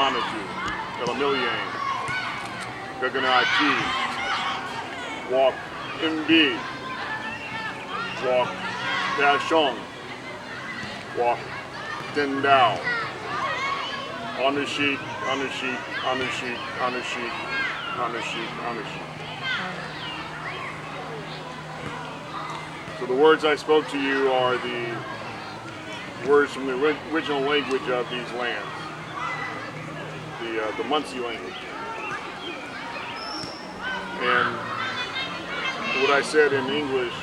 Manatu, Elamilian, Gaganaki, walk MB, walk Dashong, walk Dendao, on the sheet, on the sheet, on the sheet, on the sheet, on the sheet, on the sheet. So the words I spoke to you are the words from the original language of these lands, the Muncie language. And what I said in English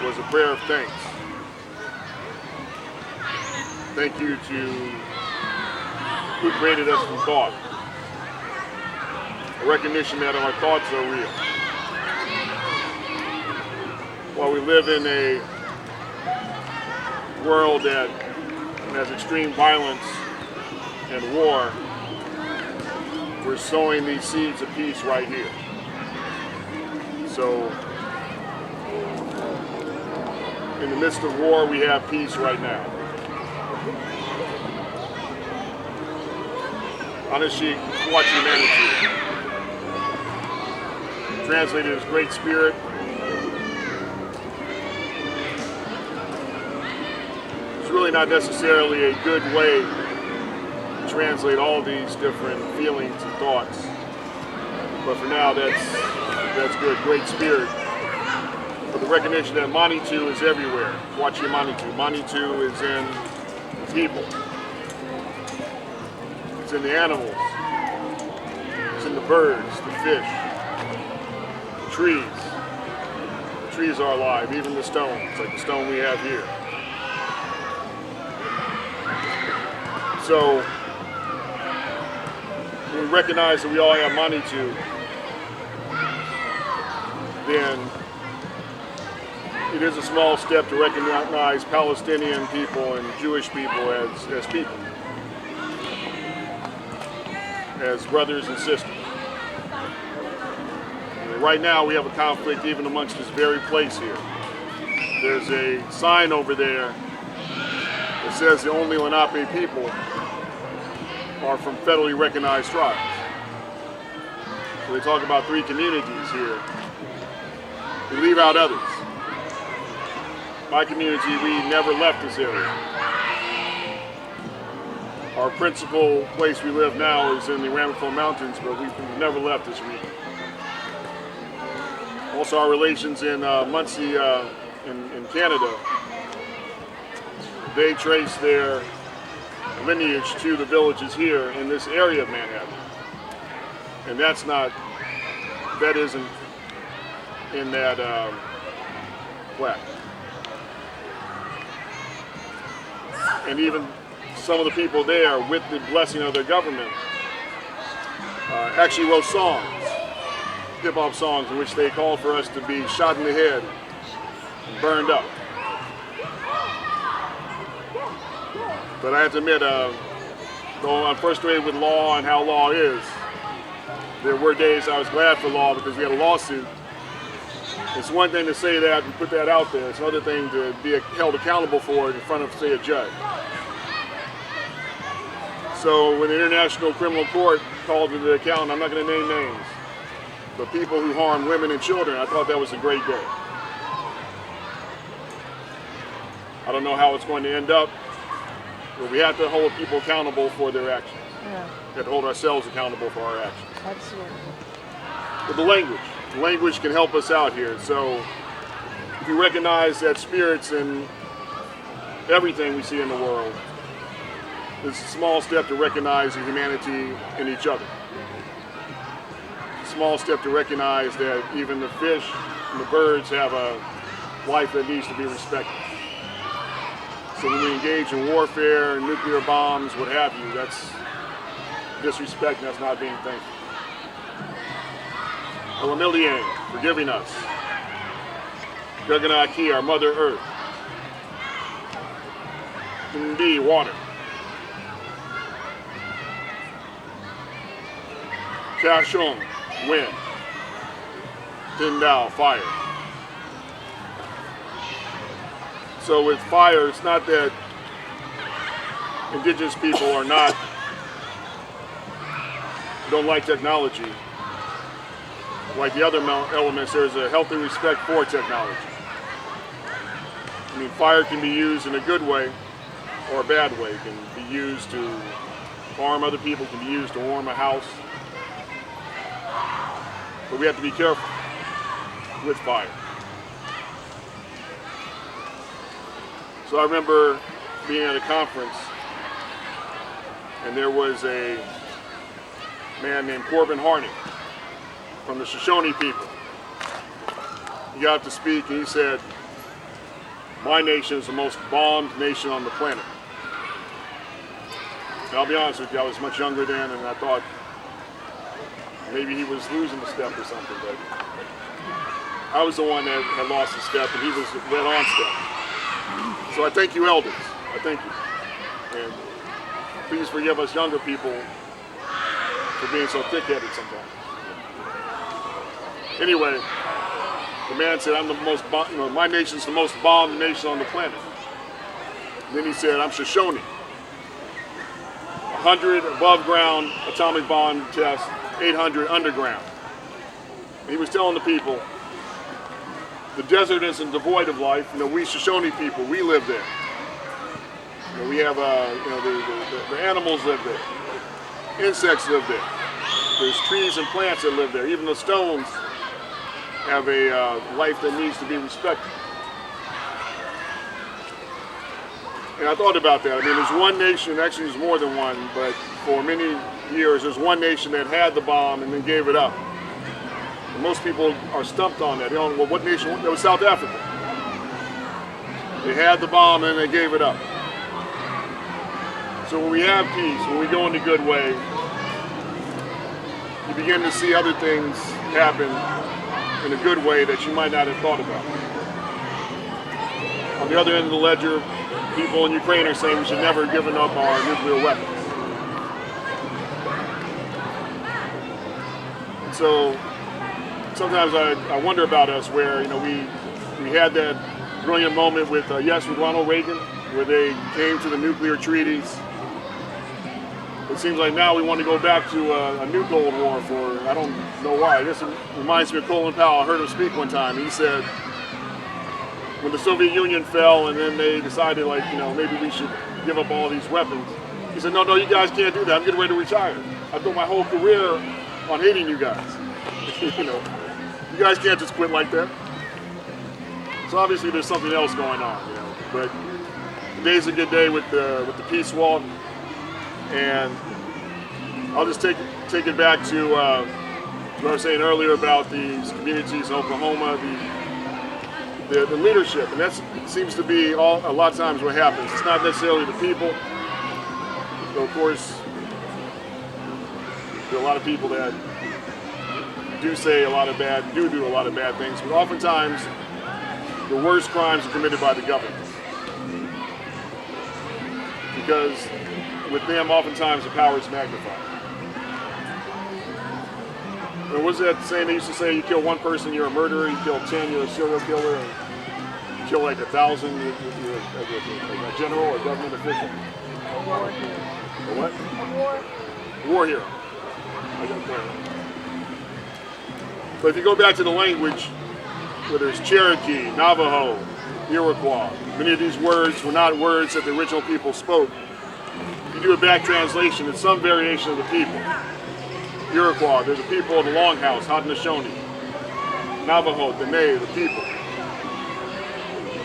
was a prayer of thanks. Thank you to who created us from thought. A recognition that our thoughts are real. While we live in a world that has extreme violence and war, we're sowing these seeds of peace right here. So, in the midst of war, we have peace right now. Anashi Kwachi Manatee. Translated as Great Spirit. It's really not necessarily a good way to translate all these different feelings and thoughts. But for now, that's good. Great Spirit. But the recognition that Manitou is everywhere. Kwachi Manitou. Manitou is in the people. It's in the animals. It's in the birds, the fish, the trees. The trees are alive, even the stones, like the stone we have here. So, when we recognize that we all have Manitou, then it is a small step to recognize Palestinian people and Jewish people as people. As brothers and sisters. And right now we have a conflict even amongst this very place here. There's a sign over there that says the only Lenape people are from federally recognized tribes. So they talk about 3 communities here. They leave out others. My community, we never left this area. Our principal place we live now is in the Ramapo Mountains, but we've never left this region. Also, our relations in Muncie, in Canada, they trace their lineage to the villages here in this area of Manhattan. And that isn't in that plaque. And even some of the people there, with the blessing of their government, actually wrote songs, hip-hop songs, in which they called for us to be shot in the head and burned up. But I have to admit, though I'm frustrated with law and how law is, there were days I was glad for law because we had a lawsuit. It's one thing to say that and put that out there. It's another thing to be held accountable for it in front of, say, a judge. So when the International Criminal Court called to the account, I'm not going to name names, but people who harm women and children, I thought that was a great day. I don't know how it's going to end up, but we have to hold people accountable for their actions. Yeah. We have to hold ourselves accountable for our actions. Absolutely. But the language can help us out here. So if you recognize that spirits in everything we see in the world, it's a small step to recognize the humanity in each other. It's a small step to recognize that even the fish and the birds have a life that needs to be respected. So when we engage in warfare, nuclear bombs, what have you, that's disrespect and that's not being thankful. Elamilian, forgiving us. Gaganaki, our Mother Earth. Ndi, water. Kashong, wind. Tindao, fire. So with fire, it's not that indigenous people are not don't like technology, like the other elements, there's a healthy respect for technology. I mean, fire can be used in a good way or a bad way. It can be used to harm other people, it can be used to warm a house. But we have to be careful with fire. So I remember being at a conference, and there was a man named Corbin Harney from the Shoshone people. He got up to speak and he said, "My nation is the most bombed nation on the planet." And I'll be honest with you, I was much younger then, and I thought maybe he was losing a step or something, but I was the one that had lost a step and he was led on step. So I thank you, elders. I thank you. And please forgive us younger people for being so thick-headed sometimes. Anyway, the man said, my nation's the most bombed nation on the planet. And then he said, I'm Shoshone. 100 above ground atomic bomb tests, 800 underground. And he was telling the people, the desert isn't devoid of life. We Shoshone people, we live there. We have, the animals live there. Insects live there. There's trees and plants that live there. Even the stones have a life that needs to be respected. And I thought about that. I mean, there's one nation, actually there's more than one, but for many years there's one nation that had the bomb and then gave it up. And most people are stumped on that. They don't know, well, what nation? It was South Africa. They had the bomb and they gave it up. So when we have peace, when we go in a good way, you begin to see other things happen in a good way that you might not have thought about. On the other end of the ledger, people in Ukraine are saying we should never have given up our nuclear weapons. And so sometimes I wonder about us where, we had that brilliant moment with Ronald Reagan, where they came to the nuclear treaties. It seems like now we want to go back to a new Cold War for, I don't know why. I guess it reminds me of Colin Powell. I heard him speak one time. He said, when the Soviet Union fell and then they decided maybe we should give up all these weapons. He said, no, you guys can't do that. I'm getting ready to retire. I built my whole career on hating you guys. You guys can't just quit like that. So obviously there's something else going on, But today's a good day with the peace walk. And I'll just take it back to what I was saying earlier about these communities in Oklahoma, the leadership, and that seems to be a lot of times what happens. It's not necessarily the people. So of course, there are a lot of people that do a lot of bad things, but oftentimes the worst crimes are committed by the government. Because with them, oftentimes the power is magnified. And what's that saying they used to say, you kill one person, you're a murderer, you kill 10, you're a serial killer, and you kill 1,000, you're a general or government official? A war hero. A what? A war. War hero. I got that. But if you go back to the language, whether it's Cherokee, Navajo, Iroquois, many of these words were not words that the original people spoke. If you do a back translation, it's some variation of the people. Iroquois, they're the people of the Longhouse, Haudenosaunee. Navajo, Dene, the people.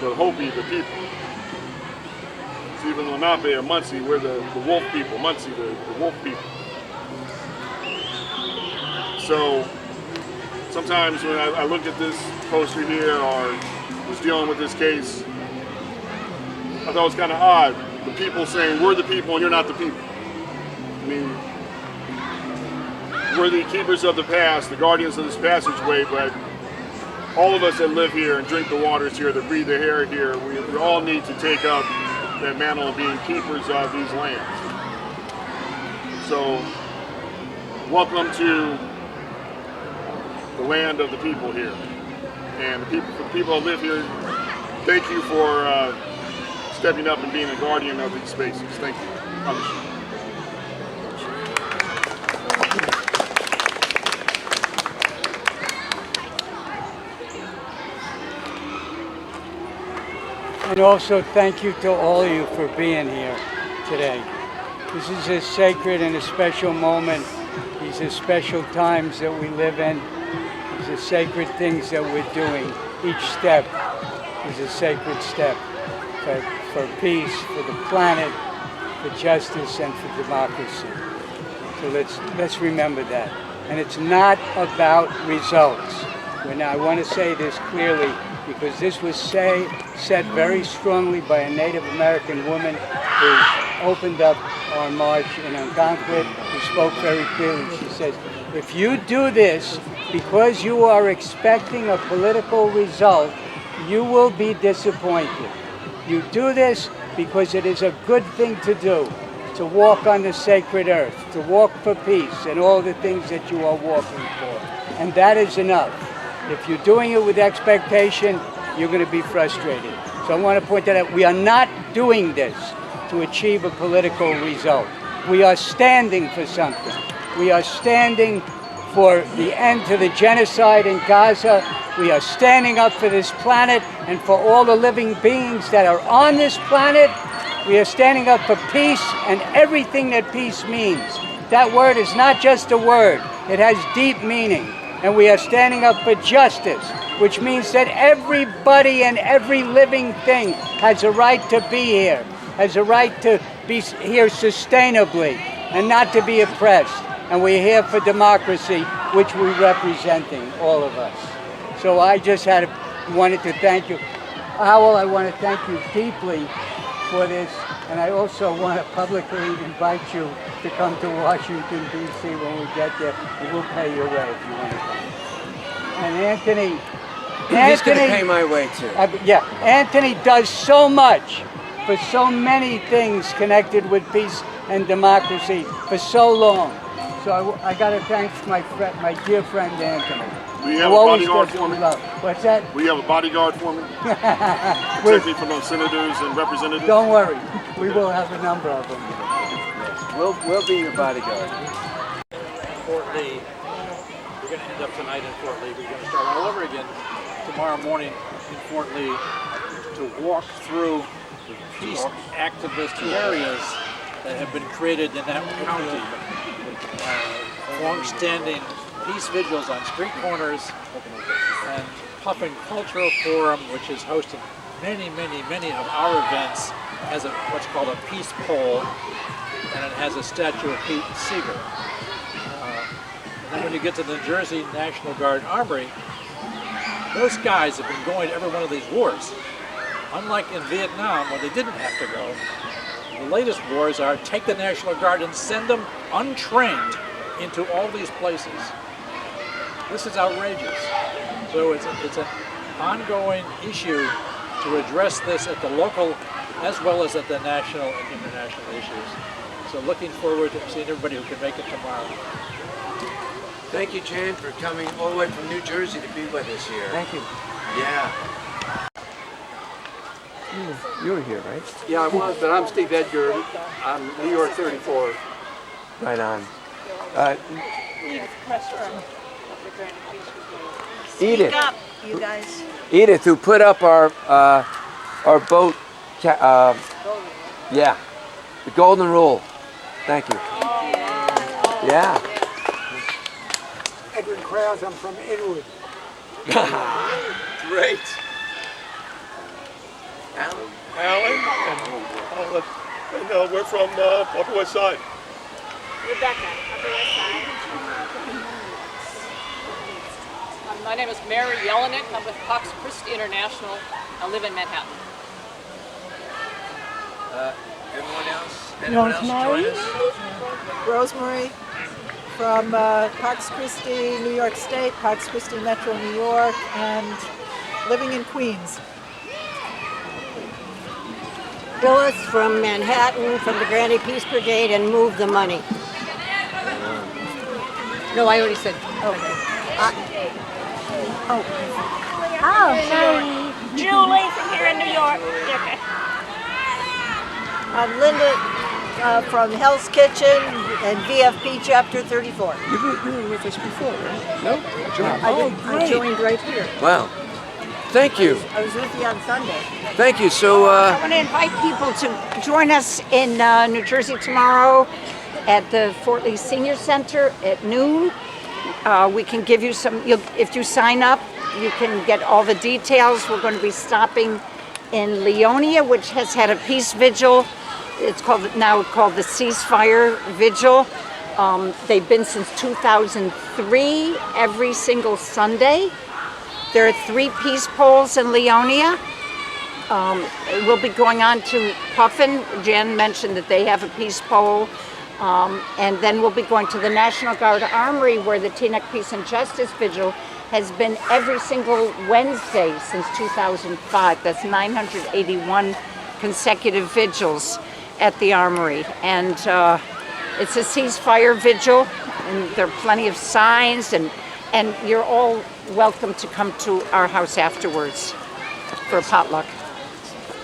The Hopi, the people. It's even Lenape or Muncie, we're the wolf people. Muncie, the wolf people. So sometimes when I looked at this poster here or was dealing with this case, I thought it was kind of odd. The people saying, we're the people and you're not the people. I mean, we're the keepers of the past, the guardians of this passageway, but all of us that live here and drink the waters here, that breathe the air here, we all need to take up that mantle of being keepers of these lands. So, welcome to the land of the people here. And the people that live here, thank you for stepping up and being a guardian of these spaces. Thank you. And also thank you to all of you for being here today. This is a sacred and a special moment. These are special times that we live in. These are sacred things that we're doing. Each step is a sacred step for peace, for the planet, for justice, and for democracy. So let's remember that. And it's not about results. I want to say this clearly, because this was said very strongly by a Native American woman who opened up our march in Algonquin, who spoke very clearly. She says, if you do this because you are expecting a political result, you will be disappointed. You do this because it is a good thing to do, to walk on the sacred earth, to walk for peace and all the things that you are walking for. And that is enough. If you're doing it with expectation, you're going to be frustrated. So I want to point that out. We are not doing this to achieve a political result. We are standing for something. We are standing for the end to the genocide in Gaza. We are standing up for this planet and for all the living beings that are on this planet. We are standing up for peace and everything that peace means. That word is not just a word. It has deep meaning. And we are standing up for justice, which means that everybody and every living thing has a right to be here, has a right to be here sustainably and not to be oppressed. And we're here for democracy, which we're representing, all of us. So I just wanted to thank you. Owl, I want to thank you deeply for this. And I also want to publicly invite you to come to Washington, D.C. when we get there. And we'll pay your way if you want to come. And Anthony... He's going to pay my way, too. Yeah, Anthony does so much for so many things connected with peace and democracy for so long. So I got to thank my dear friend Anthony. Will you have a bodyguard for me? What's that? Will you have a bodyguard for me? Protect me from those senators and representatives? Don't worry. We will have a number of them. We'll be your bodyguard. Fort Lee. We're going to end up tonight in Fort Lee. We're going to start all over again tomorrow morning in Fort Lee to walk through the peace activist areas that have been created in that county. Long-standing peace vigils on street corners and Puffin Cultural Forum, which is hosting many of our events, has what's called a peace pole, and it has a statue of Pete Seeger. And then when you get to the Jersey National Guard Armory, those guys have been going to every one of these wars. Unlike in Vietnam, where they didn't have to go, the latest wars are take the National Guard and send them untrained into all these places. This is outrageous. So it's an ongoing issue to address this at the local as well as at the national and international issues. So looking forward to seeing everybody who can make it tomorrow. Thank you, Jan, for coming all the way from New Jersey to be with us here. Thank you. Yeah. You were here, right? Yeah, I was, but I'm Steve Edgar. I'm New York 34. Right on. Edith. Speak up, you guys. Edith, who put up our boat, yeah, the golden rule. Thank you. Yeah. Edward Krause, I'm from Inwood. Great. Alan? Alan, and we're from Upper West Side. Rebecca, Upper West Side. My name is Mary Jelinek. I'm with Pax Christi International. I live in Manhattan. Everyone else? Anyone else join us? Rosemary from Pax Christi, New York State, Pax Christi Metro, New York, and living in Queens. Phyllis from Manhattan, from the Granny Peace Brigade, and Move the Money. No, I already said. Okay. Sorry. Julie from here in New York. I'm Linda from Hell's Kitchen and VFP Chapter 34. You were with us before, right? No? I joined right here. Wow. Thank you. I was with you on Sunday. Thank you. So, I want to invite people to join us in New Jersey tomorrow at the Fort Lee Senior Center at noon. We can give you some, if you sign up, you can get all the details. We're going to be stopping in Leonia, which has had a peace vigil. It's now called the Ceasefire Vigil. They've been since 2003, every single Sunday. There are 3 peace poles in Leonia. We'll be going on to Puffin. Jan mentioned that they have a peace pole. And then we'll be going to the National Guard Armory, where the Teaneck Peace and Justice Vigil has been every single Wednesday since 2005. That's 981 consecutive vigils at the Armory. And it's a ceasefire vigil, and there are plenty of signs, and you're all welcome to come to our house afterwards for a potluck.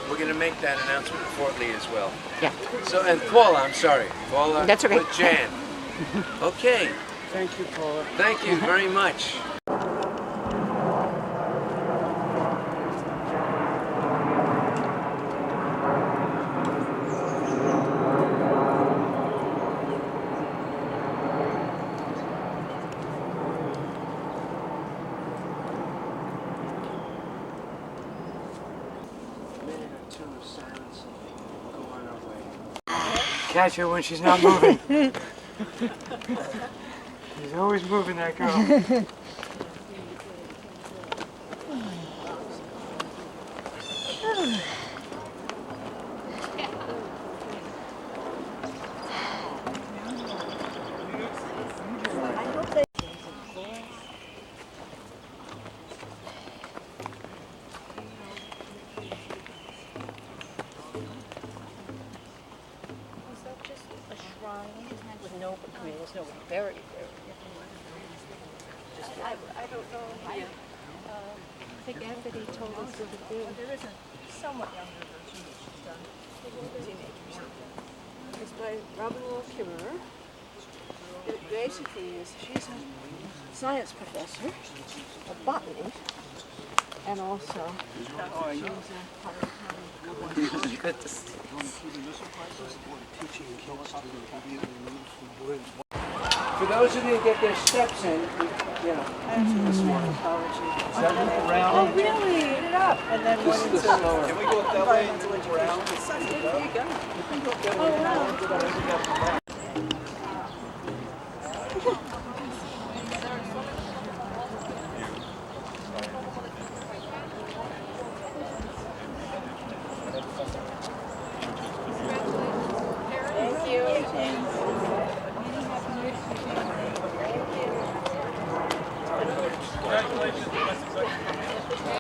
we're going to make that announcement in Fort Lee as well. Yeah. So, and Paula, I'm sorry. Paula That's okay. with Jan. Okay. Thank you, Paula. Thank you very much. Catch her when she's not moving. She's always moving, that girl. There's nobody buried there. I don't know. I think Anthony told us that there is a somewhat younger version that she's done. Teenagers. It's by Robin Wall Kimmerer. It basically is, she's a science professor of botany, and also she's For those who didn't get their steps in, you know, this morning. Oh, really? Eat it up. And then This went is the into slower. Can we go that way and go around? There you go. Oh, wow.